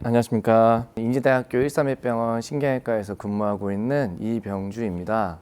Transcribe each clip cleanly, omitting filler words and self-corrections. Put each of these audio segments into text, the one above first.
안녕하십니까. 인지대학교 131병원 신경외과에서 근무하고 있는 이병주입니다.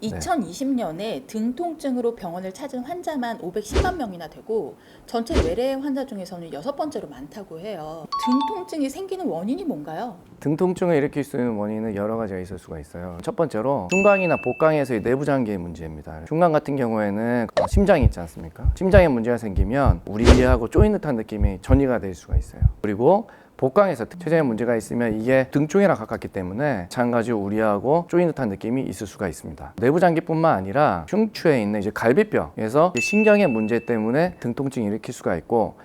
2020년에 등 통증으로 병원을 찾은 환자만 510만 명이나 되고 전체 외래 환자 중에서는 6번째로 많다고 해요. 등 통증이 생기는 원인이 뭔가요? 등 통증을 일으킬 수 있는 원인은 여러 가지가 있을 수가 있어요. 첫 번째로 중강이나 복강에서의 내부 장기의 문제입니다. 중강 같은 경우에는 심장이 있지 않습니까? 심장에 문제가 생기면 우리하고 쪼인 듯한 느낌이 전이가 될 수가 있어요. 그리고 복강에서 폐쇄에 문제가 있으면 이게 등 쪽이랑 가깝기 때문에 마찬가지로 우리하고 쪼인 듯한 느낌이 있을 수가 있습니다. 내부 장기뿐만 아니라 흉추에 있는 이제 갈비뼈에서 신경의 문제 때문에 등 통증을 일으킬 수가 있고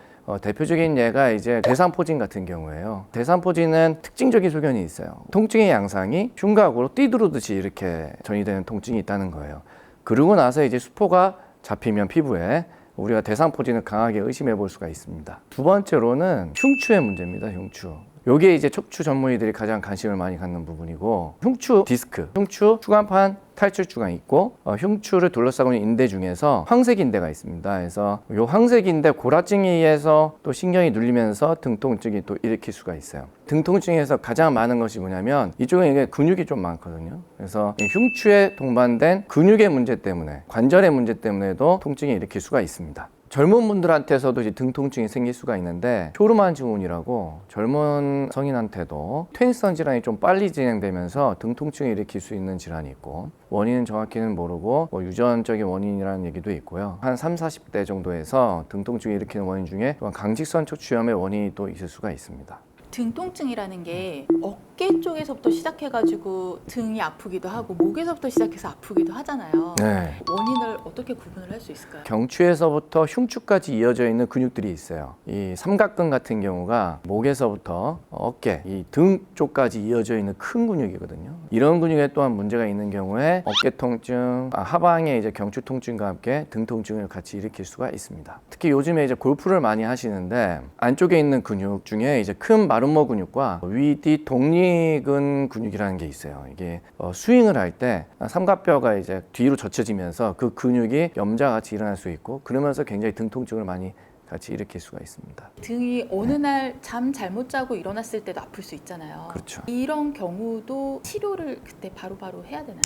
대표적인 예가 이제 대상포진 같은 경우예요. 대상포진은 특징적인 소견이 있어요. 통증의 양상이 흉곽으로 띠두르듯이 이렇게 전이되는 통증이 있다는 거예요. 그러고 나서 이제 수포가 잡히면 피부에 우리가 대상포진을 강하게 의심해 볼 수가 있습니다. 두 번째로는 흉추의 문제입니다. 흉추. 요게 이제 척추 전문의들이 가장 관심을 많이 갖는 부분이고, 흉추 디스크, 흉추 추간판 탈출주가 있고 흉추를 둘러싸고 있는 인대 중에서 황색인대가 있습니다. 그래서 요 황색인대 골화증에 의해서 또 신경이 눌리면서 등통증이 또 일으킬 수가 있어요. 등통증에서 가장 많은 것이 뭐냐면 이쪽에 이게 근육이 좀 많거든요. 그래서 흉추에 동반된 근육의 문제 때문에, 관절의 문제 때문에도 통증이 일으킬 수가 있습니다. 젊은 분들한테서도 이제 등 통증이 생길 수가 있는데, 쇼르만 증후군이라고 젊은 성인한테도 퇴행성 질환이 좀 빨리 진행되면서 등 통증을 일으킬 수 있는 질환이 있고, 원인은 정확히는 모르고 유전적인 원인이라는 얘기도 있고요. 한 30, 40대 정도에서 등 통증을 일으키는 원인 중에 또한 강직성 척추염의 원인이 또 있을 수가 있습니다. 등 통증이라는 게 어깨 쪽에서부터 시작해가지고 등이 아프기도 하고 목에서부터 시작해서 아프기도 하잖아요. 네. 원인을 어떻게 구분을 할 수 있을까요? 경추에서부터 흉추까지 이어져 있는 근육들이 있어요. 이 삼각근 같은 경우가 목에서부터 어깨, 이 등 쪽까지 이어져 있는 큰 근육이거든요. 이런 근육에 또한 문제가 있는 경우에 어깨 통증, 하방에 이제 경추 통증과 함께 등 통증을 같이 일으킬 수가 있습니다. 특히 요즘에 이제 골프를 많이 하시는데 안쪽에 있는 근육 중에 이제 큰 마름모 근육과 위뒤 독리근 근육이라는 게 있어요. 이게 스윙을 할 때 삼각뼈가 이제 뒤로 젖혀지면서 그 근육이 염자같이 일어날 수 있고, 그러면서 굉장히 등 통증을 많이 같이 일으킬 수가 있습니다. 등이 어느 날 잠 잘못 자고 일어났을 때도 아플 수 있잖아요. 그렇죠. 이런 경우도 치료를 그때 바로바로 해야 되나요?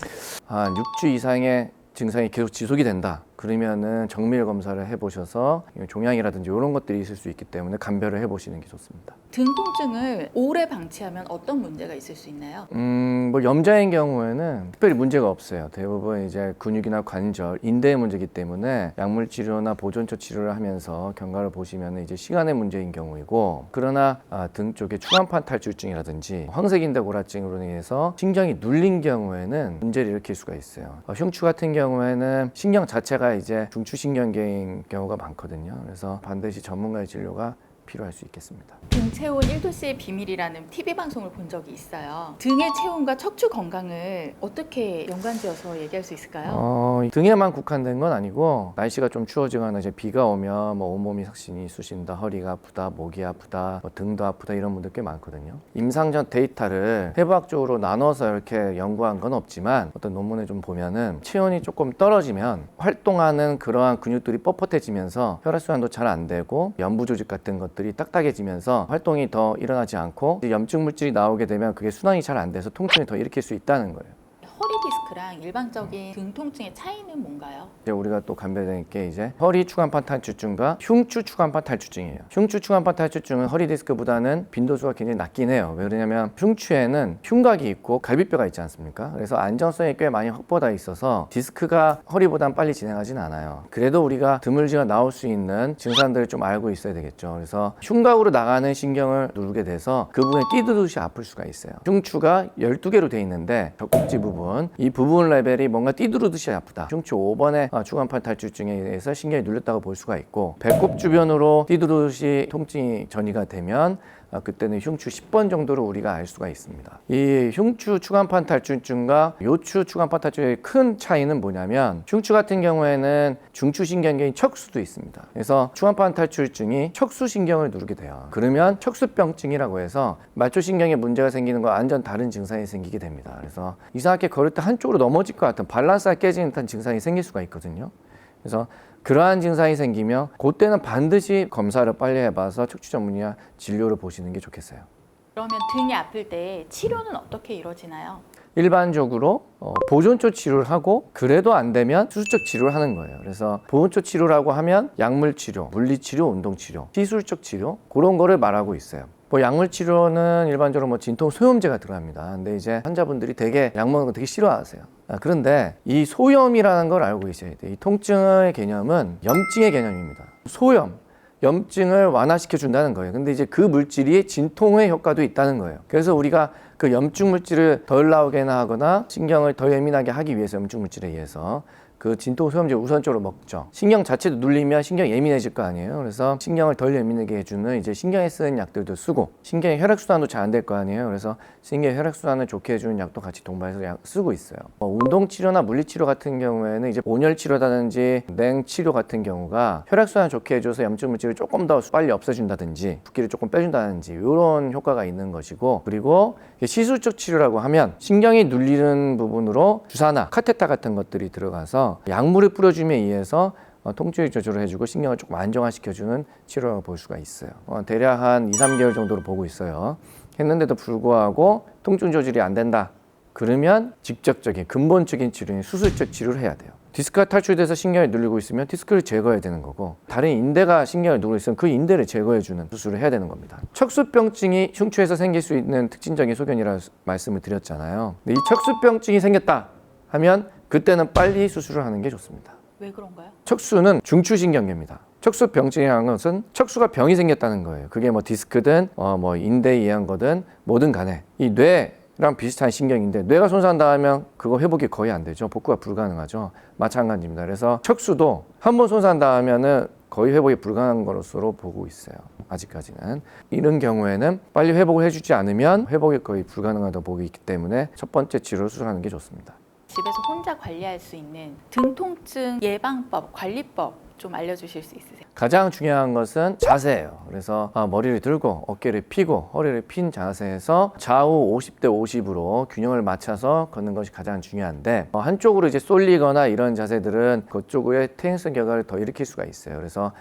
한 6주 이상의 증상이 계속 지속이 된다. 그러면은 정밀 검사를 해보셔서 종양이라든지 이런 것들이 있을 수 있기 때문에 감별을 해보시는 게 좋습니다. 등 통증을 오래 방치하면 어떤 문제가 있을 수 있나요? 뭐 염자인 경우에는 특별히 문제가 없어요. 대부분 이제 근육이나 관절, 인대의 문제이기 때문에 약물 치료나 보존처 치료를 하면서 경과를 보시면 이제 시간의 문제인 경우이고, 그러나 등 쪽에 추간판 탈출증이라든지 황색인대 골화증으로 인해서 신경이 눌린 경우에는 문제를 일으킬 수가 있어요. 흉추 같은 경우에는 신경 자체가 이제 중추신경계인 경우가 많거든요. 그래서 반드시 전문가의 진료가 필요할 수 있겠습니다. 등 체온 1도씨의 비밀이라는 TV 방송을 본 적이 있어요. 등의 체온과 척추 건강을 어떻게 연관지어서 얘기할 수 있을까요? 등에만 국한된 건 아니고, 날씨가 좀 추워지거나 이제 비가 오면 온몸이 삭신이 쑤신다, 허리가 아프다, 목이 아프다, 등도 아프다, 이런 분들 꽤 많거든요. 임상전 데이터를 해부학적으로 나눠서 이렇게 연구한 건 없지만, 어떤 논문에 좀 보면은 체온이 조금 떨어지면 활동하는 그러한 근육들이 뻣뻣해지면서 혈액순환도 잘 안 되고 연부 조직 같은 것들이 딱딱해지면서 활동이 더 일어나지 않고 염증 물질이 나오게 되면 그게 순환이 잘 안 돼서 통증을 더 일으킬 수 있다는 거예요. 허리 디스크랑 일반적인 등 통증의 차이는 뭔가요? 이제 우리가 또 감별된 게 이제 허리 추간판 탈출증과 흉추 추간판 탈출증이에요. 흉추 추간판 탈출증은 허리 디스크보다는 빈도수가 굉장히 낮긴 해요. 왜 그러냐면 흉추에는 흉곽이 있고 갈비뼈가 있지 않습니까? 그래서 안정성이 꽤 많이 확보되어 있어서 디스크가 허리보다는 빨리 진행하진 않아요. 그래도 우리가 드물지가 나올 수 있는 증상들을 좀 알고 있어야 되겠죠. 그래서 흉곽으로 나가는 신경을 누르게 돼서 그 부분에 띠드듯이 아플 수가 있어요. 흉추가 12개로 돼 있는데 젖꼭지 부분, 이 부분 레벨이 뭔가 띠두르듯이 아프다. 흉추 5번의 추간판 탈출증에 의해서 신경이 눌렸다고 볼 수가 있고, 배꼽 주변으로 띠두르듯이 통증이 전이가 되면 그때는 흉추 10번 정도로 우리가 알 수가 있습니다. 이 흉추 추간판 탈출증과 요추 추간판 탈출증의 큰 차이는 뭐냐면, 흉추 같은 경우에는 중추신경계인 척수도 있습니다. 그래서 추간판 탈출증이 척수신경을 누르게 돼요. 그러면 척수병증이라고 해서 말초신경에 문제가 생기는 거 완전 다른 증상이 생기게 됩니다. 그래서 이상하게 걸을 때 한쪽으로 넘어질 것 같은, 밸런스가 깨지는 듯한 증상이 생길 수가 있거든요. 그래서 그러한 증상이 생기면 그때는 반드시 검사를 빨리 해봐서 척추 전문의와 진료를 보시는 게 좋겠어요. 그러면 등이 아플 때 치료는 어떻게 이루어지나요? 일반적으로 보존초 치료를 하고 그래도 안 되면 수술적 치료를 하는 거예요. 그래서 보존초 치료라고 하면 약물 치료, 물리 치료, 운동 치료, 시술적 치료 그런 거를 말하고 있어요. 뭐 약물 치료는 일반적으로 뭐 진통 소염제가 들어갑니다. 근데 이제 환자분들이 되게 약 먹는 거 되게 싫어하세요. 그런데 이 소염이라는 걸 알고 계셔야 돼요. 이 통증의 개념은 염증의 개념입니다. 소염, 염증을 완화시켜 준다는 거예요. 근데 이제 그 물질이 진통의 효과도 있다는 거예요. 그래서 우리가 그 염증 물질을 덜 나오게 하거나 신경을 더 예민하게 하기 위해서 염증 물질에 의해서 그 진통 소염제 우선적으로 먹죠. 신경 자체도 눌리면 신경 예민해질 거 아니에요. 그래서 신경을 덜 예민하게 해주는 이제 신경에 쓰는 약들도 쓰고 신경의 혈액순환도 잘 안 될 거 아니에요. 그래서 신경의 혈액순환을 좋게 해주는 약도 같이 동반해서 쓰고 있어요. 운동치료나 물리치료 같은 경우에는 이제 온열치료라든지 냉치료 같은 경우가 혈액순환 좋게 해줘서 염증 물질을 조금 더 빨리 없애준다든지 붓기를 조금 빼준다든지 이런 효과가 있는 것이고, 그리고 시술적 치료라고 하면 신경이 눌리는 부분으로 주사나 카테터 같은 것들이 들어가서 약물을 뿌려줌에 의해서 통증을 조절을 해주고 신경을 조금 안정화시켜주는 치료라고 볼 수가 있어요. 대략 한 2-3개월 정도로 보고 있어요. 했는데도 불구하고 통증 조절이 안 된다. 그러면 직접적인 근본적인 치료인 수술적 치료를 해야 돼요. 디스크가 탈출돼서 신경이 눌리고 있으면 디스크를 제거해야 되는 거고, 다른 인대가 신경을 누르고 있으면 그 인대를 제거해주는 수술을 해야 되는 겁니다. 척수병증이 흉추에서 생길 수 있는 특징적인 소견이라고 말씀을 드렸잖아요. 근데 이 척수병증이 생겼다 하면 그때는 빨리 수술을 하는 게 좋습니다. 왜 그런가요? 척수는 중추신경계입니다. 척수병증이라는 것은 척수가 병이 생겼다는 거예요. 그게 뭐 디스크든 뭐 인대에 의한 거든 뭐든 간에 이 뇌랑 비슷한 신경인데 뇌가 손상당하면 그거 회복이 거의 안 되죠. 복구가 불가능하죠. 마찬가지입니다. 그래서 척수도 한번 손상당하면은 거의 회복이 불가능한 것으로 보고 있어요. 아직까지는. 이런 경우에는 빨리 회복을 해주지 않으면 회복이 거의 불가능하다고 보고 있기 때문에 첫 번째 치료를 수술하는 게 좋습니다. 집에서 혼자 관리할 수 있는 등 통증 예방법, 관리법 좀 알려주실 수 있으세요? 가장 중요한 것은 자세예요. 그래서 머리를 들고 어깨를 펴고 허리를 핀 자세에서 좌우 50대 50으로 균형을 맞춰서 걷는 것이 가장 중요한데, 한쪽으로 이제 쏠리거나 이런 자세들은 그쪽의 퇴행성 결과를 더 일으킬 수가 있어요. 그래서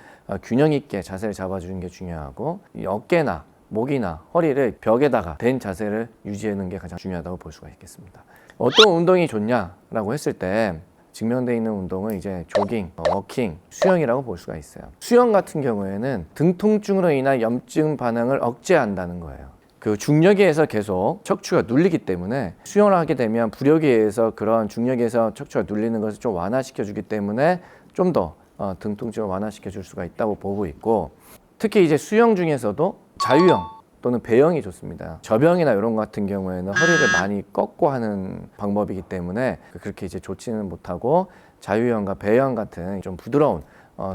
균형 있게 자세를 잡아주는 게 중요하고, 이 어깨나 목이나 허리를 벽에다가 댄 자세를 유지하는 게 가장 중요하다고 볼 수가 있겠습니다. 어떤 운동이 좋냐라고 했을 때 증명되어 있는 운동은 이제 조깅, 워킹, 수영이라고 볼 수가 있어요. 수영 같은 경우에는 등 통증으로 인한 염증 반응을 억제한다는 거예요. 그 중력에 의해서 계속 척추가 눌리기 때문에 수영을 하게 되면 부력에 의해서 그런 중력에 의해서 척추가 눌리는 것을 좀 완화시켜 주기 때문에 좀 더 등 통증을 완화시켜 줄 수가 있다고 보고 있고, 특히 이제 수영 중에서도 자유형 또는 배영이 좋습니다. 저병이나 이런 것 같은 경우에는 허리를 많이 꺾고 하는 방법이기 때문에 그렇게 이제 좋지는 못하고 자유형과 배영 같은 좀 부드러운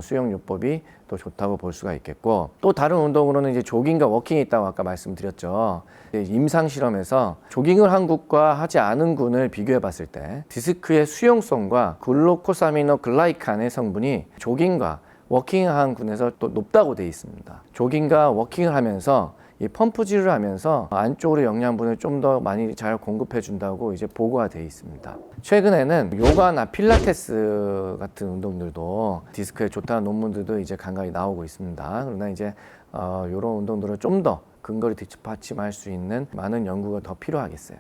수영 요법이 또 좋다고 볼 수가 있겠고, 또 다른 운동으로는 이제 조깅과 워킹이 있다고 아까 말씀드렸죠. 임상 실험에서 조깅을 한 군과 하지 않은 군을 비교해 봤을 때 디스크의 수용성과 글루코사미노글라이칸의 성분이 조깅과 워킹한 군에서 또 높다고 되어 있습니다. 조깅과 워킹을 하면서 이 펌프질을 하면서 안쪽으로 영양분을 좀 더 많이 잘 공급해 준다고 이제 보고가 되어 있습니다. 최근에는 요가나 필라테스 같은 운동들도 디스크에 좋다는 논문들도 이제 간간히 나오고 있습니다. 그러나 이제 이런 운동들을 좀 더 근거를 뒷받침할 수 있는 많은 연구가 더 필요하겠어요.